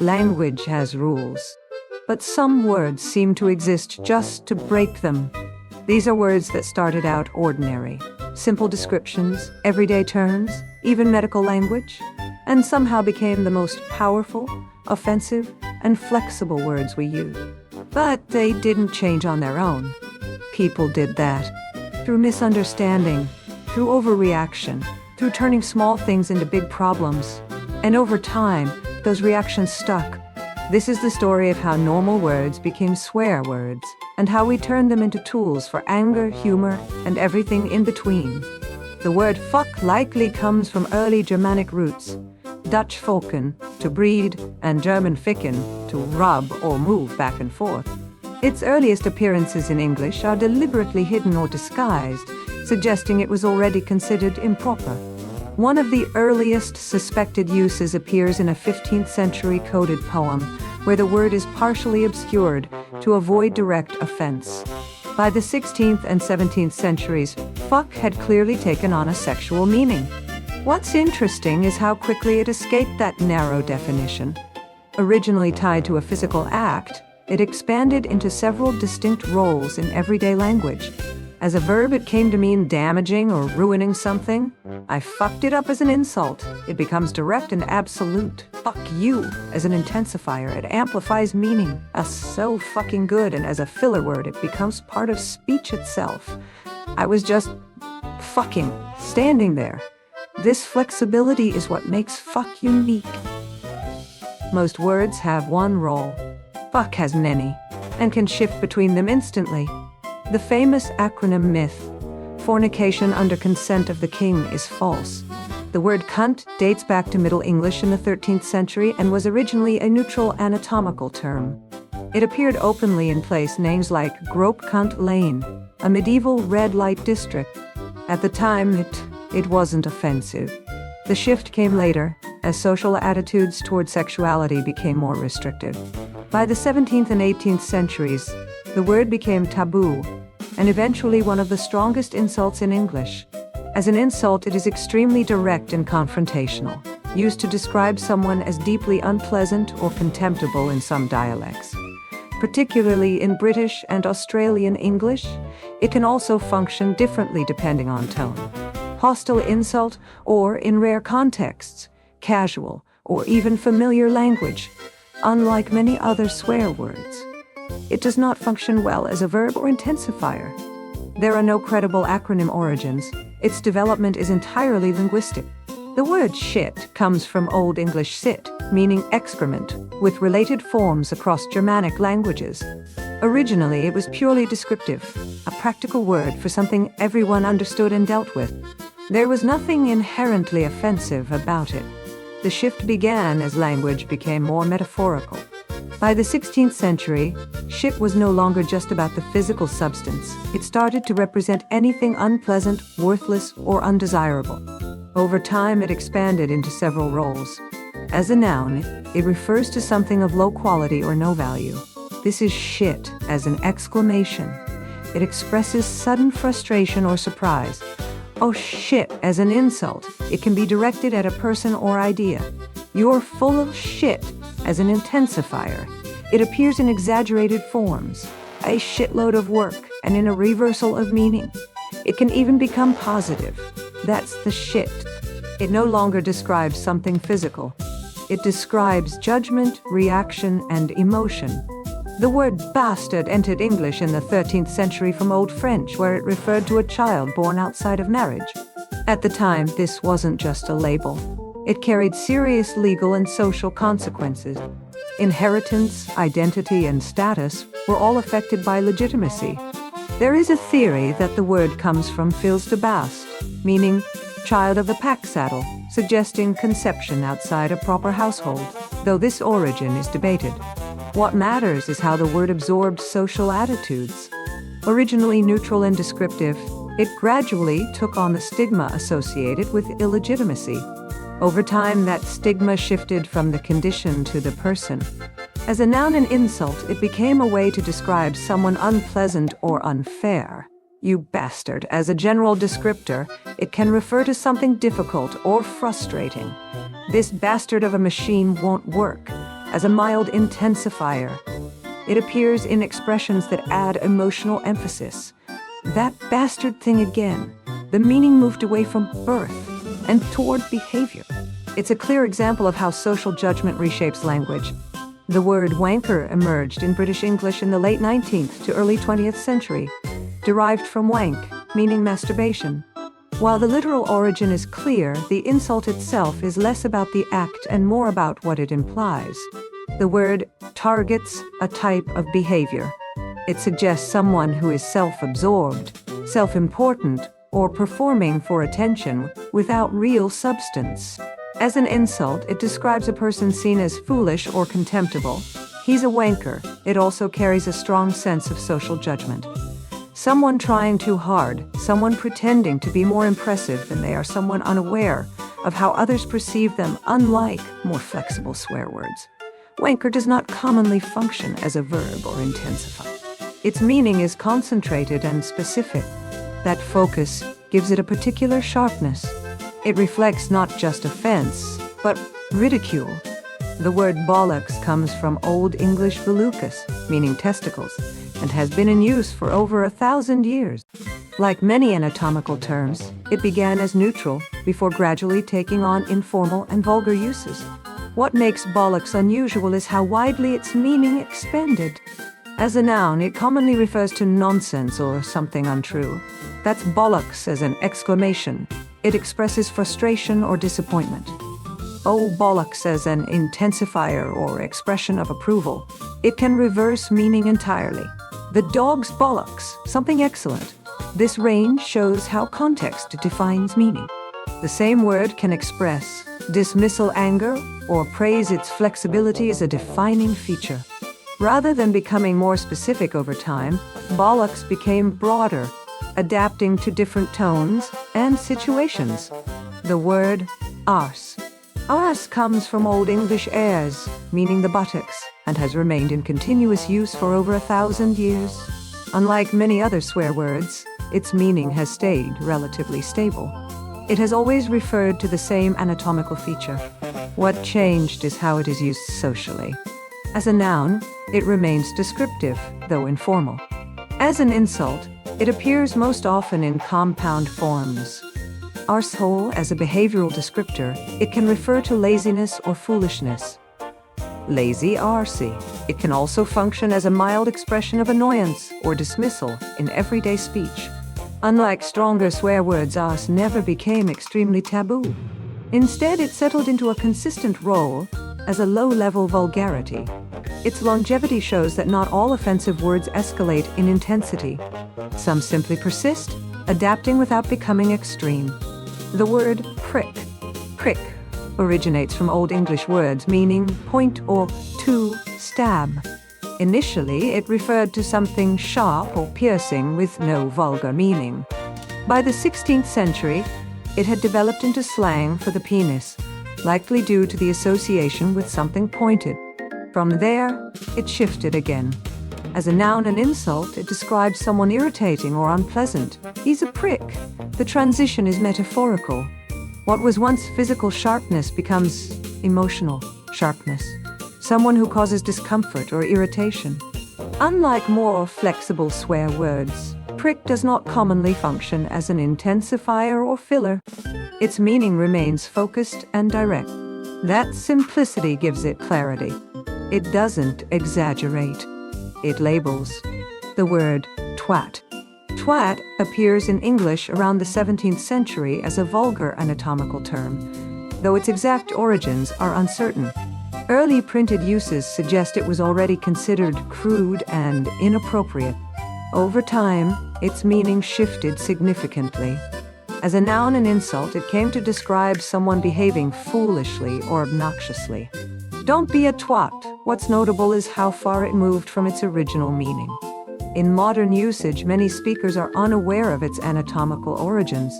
Language has rules, but some words seem to exist just to break them. These are words that started out ordinary, simple descriptions, everyday terms, even medical language, and somehow became the most powerful, offensive, and flexible words we use. But they didn't change on their own. People did that. Through misunderstanding, through overreaction, through turning small things into big problems. And over time, those reactions stuck. This is the story of how normal words became swear words, and how we turned them into tools for anger, humor, and everything in between. The word fuck likely comes from early Germanic roots, Dutch folken, to breed, and German ficken, to rub or move back and forth. Its earliest appearances in English are deliberately hidden or disguised, suggesting it was already considered improper. One of the earliest suspected uses appears in a 15th century coded poem, where the word is partially obscured to avoid direct offense. By the 16th and 17th centuries, fuck had clearly taken on a sexual meaning. What's interesting is how quickly it escaped that narrow definition. Originally tied to a physical act, it expanded into several distinct roles in everyday language. As a verb, it came to mean damaging or ruining something. I fucked it up as an insult. It becomes direct and absolute. Fuck you as an intensifier. It amplifies meaning. So fucking good, and as a filler word, it becomes part of speech itself. I was just fucking standing there. This flexibility is what makes fuck unique. Most words have one role. Fuck has many, and can shift between them instantly. The famous acronym myth, fornication under consent of the king, is false. The word cunt dates back to Middle English in the 13th century and was originally a neutral anatomical term. It appeared openly in place names like Grope Cunt Lane, a medieval red light district. At the time, it wasn't offensive. The shift came later, as social attitudes toward sexuality became more restrictive. By the 17th and 18th centuries, the word became taboo, and eventually one of the strongest insults in English. As an insult, it is extremely direct and confrontational, used to describe someone as deeply unpleasant or contemptible in some dialects. Particularly in British and Australian English, it can also function differently depending on tone. Hostile insult, or in rare contexts, casual or even familiar language. Unlike many other swear words, it does not function well as a verb or intensifier. There are no credible acronym origins. Its development is entirely linguistic. The word shit comes from Old English sit, meaning excrement, with related forms across Germanic languages. Originally, it was purely descriptive, a practical word for something everyone understood and dealt with. There was nothing inherently offensive about it. The shift began as language became more metaphorical. By the 16th century, shit was no longer just about the physical substance. It started to represent anything unpleasant, worthless, or undesirable. Over time, it expanded into several roles. As a noun, it refers to something of low quality or no value. This is shit as an exclamation. It expresses sudden frustration or surprise. Oh shit as an insult. It can be directed at a person or idea. You're full of shit as an intensifier. It appears in exaggerated forms, a shitload of work, and in a reversal of meaning. It can even become positive. That's the shit. It no longer describes something physical. It describes judgment, reaction, and emotion. The word bastard entered English in the 13th century from Old French, where it referred to a child born outside of marriage. At the time, this wasn't just a label. It carried serious legal and social consequences. Inheritance, identity, and status were all affected by legitimacy. There is a theory that the word comes from fils de bast, meaning child of the pack saddle, suggesting conception outside a proper household, though this origin is debated. What matters is how the word absorbed social attitudes. Originally neutral and descriptive, it gradually took on the stigma associated with illegitimacy. Over time, that stigma shifted from the condition to the person. As a noun and insult, it became a way to describe someone unpleasant or unfair. You bastard. As a general descriptor, it can refer to something difficult or frustrating. This bastard of a machine won't work. as a mild intensifier. It appears in expressions that add emotional emphasis. That bastard thing again. The meaning moved away from birth and toward behavior. It's a clear example of how social judgment reshapes language. The word wanker emerged in British English in the late 19th to early 20th century, derived from wank, meaning masturbation. While the literal origin is clear, the insult itself is less about the act and more about what it implies. The word targets a type of behavior. It suggests someone who is self-absorbed, self-important, or performing for attention without real substance. As an insult, it describes a person seen as foolish or contemptible. He's a wanker. It also carries a strong sense of social judgment. Someone trying too hard, someone pretending to be more impressive than they are, someone unaware of how others perceive them, unlike more flexible swear words. Wanker does not commonly function as a verb or intensifier. Its meaning is concentrated and specific. That focus gives it a particular sharpness. It reflects not just offense, but ridicule. The word bollocks comes from Old English volucus, meaning testicles, and has been in use for over 1,000 years. Like many anatomical terms, it began as neutral before gradually taking on informal and vulgar uses. What makes bollocks unusual is how widely its meaning expanded. As a noun, it commonly refers to nonsense or something untrue. That's bollocks as an exclamation. It expresses frustration or disappointment. Oh, bollocks as an intensifier or expression of approval. It can reverse meaning entirely. The dog's bollocks, something excellent. This range shows how context defines meaning. The same word can express dismissal anger or praise its flexibility as a defining feature. Rather than becoming more specific over time, bollocks became broader, adapting to different tones and situations. The word arse. Arse comes from Old English airs, meaning the buttocks, and has remained in continuous use for over 1,000 years. Unlike many other swear words, its meaning has stayed relatively stable. It has always referred to the same anatomical feature. What changed is how it is used socially. As a noun, it remains descriptive, though informal. As an insult, it appears most often in compound forms. Arsehole as a behavioral descriptor, it can refer to laziness or foolishness. Lazy arsey. It can also function as a mild expression of annoyance or dismissal in everyday speech. Unlike stronger swear words, arse never became extremely taboo. Instead, it settled into a consistent role as a low-level vulgarity. Its longevity shows that not all offensive words escalate in intensity. Some simply persist, adapting without becoming extreme. The word prick originates from Old English words meaning point or to stab. Initially, it referred to something sharp or piercing with no vulgar meaning. By the 16th century, it had developed into slang for the penis, likely due to the association with something pointed. From there, it shifted again. As a noun and insult, it describes someone irritating or unpleasant. He's a prick. The transition is metaphorical. What was once physical sharpness becomes emotional sharpness. Someone who causes discomfort or irritation. Unlike more flexible swear words, prick does not commonly function as an intensifier or filler. Its meaning remains focused and direct. That simplicity gives it clarity. It doesn't exaggerate. It labels. The word twat. Twat appears in English around the 17th century as a vulgar anatomical term, though its exact origins are uncertain. Early printed uses suggest it was already considered crude and inappropriate. Over time, its meaning shifted significantly. As a noun and insult, it came to describe someone behaving foolishly or obnoxiously. Don't be a twat. What's notable is how far it moved from its original meaning. In modern usage, many speakers are unaware of its anatomical origins.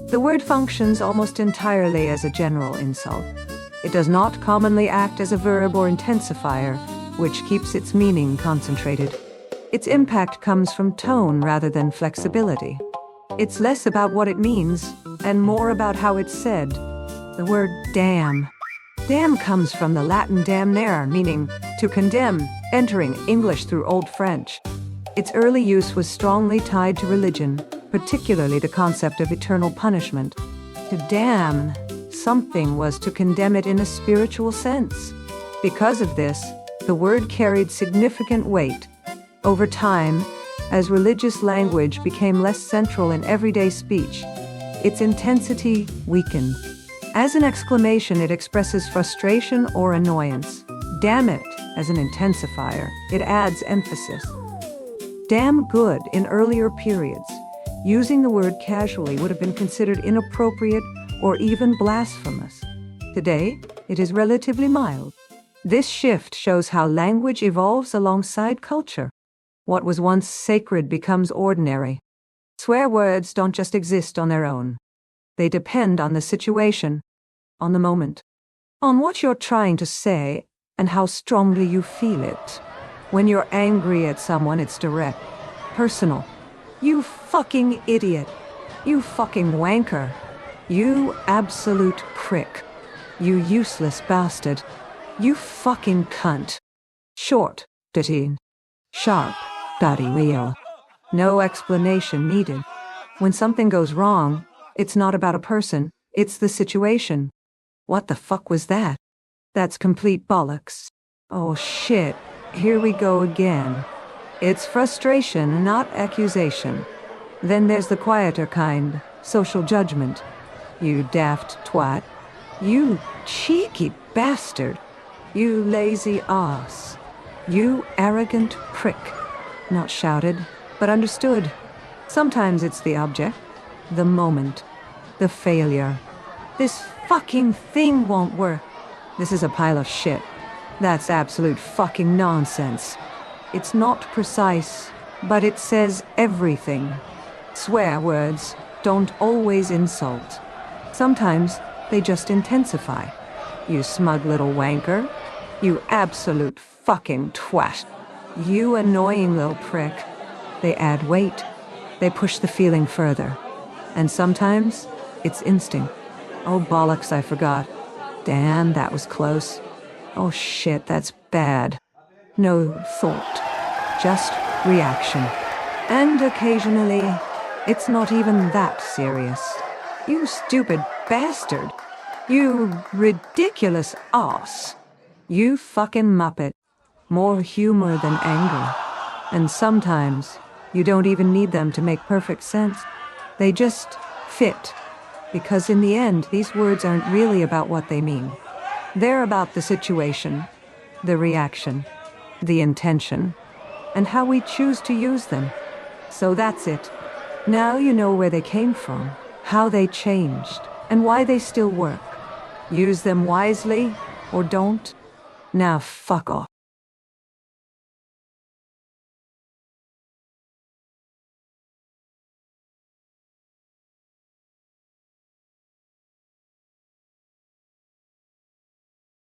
The word functions almost entirely as a general insult. It does not commonly act as a verb or intensifier, which keeps its meaning concentrated. Its impact comes from tone rather than flexibility. It's less about what it means and more about how it's said. The word damn. Damn comes from the Latin damnare, meaning to condemn, entering English through Old French. Its early use was strongly tied to religion, particularly the concept of eternal punishment. To damn something was to condemn it in a spiritual sense. Because of this, the word carried significant weight. Over time, as religious language became less central in everyday speech, its intensity weakened. As an exclamation, it expresses frustration or annoyance. Damn it, as an intensifier, it adds emphasis. Damn good in earlier periods. Using the word casually would have been considered inappropriate or even blasphemous. Today, it is relatively mild. This shift shows how language evolves alongside culture. What was once sacred becomes ordinary. Swear words don't just exist on their own. They depend on the situation, on the moment, on what you're trying to say, and how strongly you feel it. When you're angry at someone, it's direct, personal. You fucking idiot. You fucking wanker. You absolute prick. You useless bastard. You fucking cunt. Short, dirty, sharp, dirty wheel. No explanation needed. When something goes wrong, it's not about a person, it's the situation. What the fuck was that? That's complete bollocks. Oh shit, here we go again. It's frustration, not accusation. Then there's the quieter kind, social judgment. You daft twat. You cheeky bastard. You lazy ass. You arrogant prick. Not shouted, but understood. Sometimes it's the object, the moment, the failure. This fucking thing won't work. This is a pile of shit. That's absolute fucking nonsense. It's not precise, but it says everything. Swear words don't always insult. Sometimes they just intensify. You smug little wanker. You absolute fucking twat. You annoying little prick. They add weight. They push the feeling further. And sometimes it's instinct. Oh bollocks, I forgot. Damn, that was close. Oh shit, that's bad. No thought. Just reaction. And occasionally, it's not even that serious. You stupid bastard. You ridiculous ass. You fucking muppet. More humor than anger. And sometimes, you don't even need them to make perfect sense. They just fit. Because in the end, these words aren't really about what they mean. They're about the situation, the reaction, the intention, and how we choose to use them. So that's it. Now you know where they came from, how they changed, and why they still work. Use them wisely, or don't. Now fuck off.